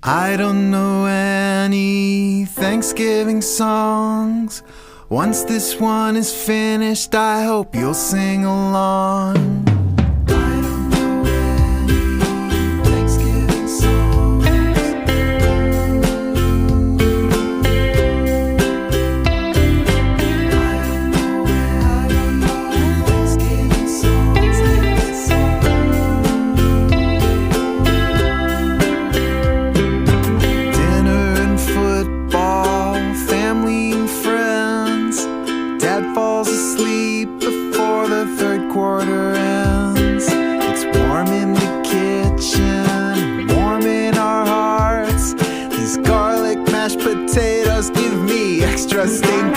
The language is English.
I don't know any Thanksgiving songs. Once this one is finished, I hope you'll sing along. I don't know any Thanksgiving songs. I don't know Thanksgiving songs. Dinner and football, family and friends. Dad falls asleep before the third quarter ends. It's warm in the kitchen, warm in our hearts. These garlic mashed potatoes give me extra stinky.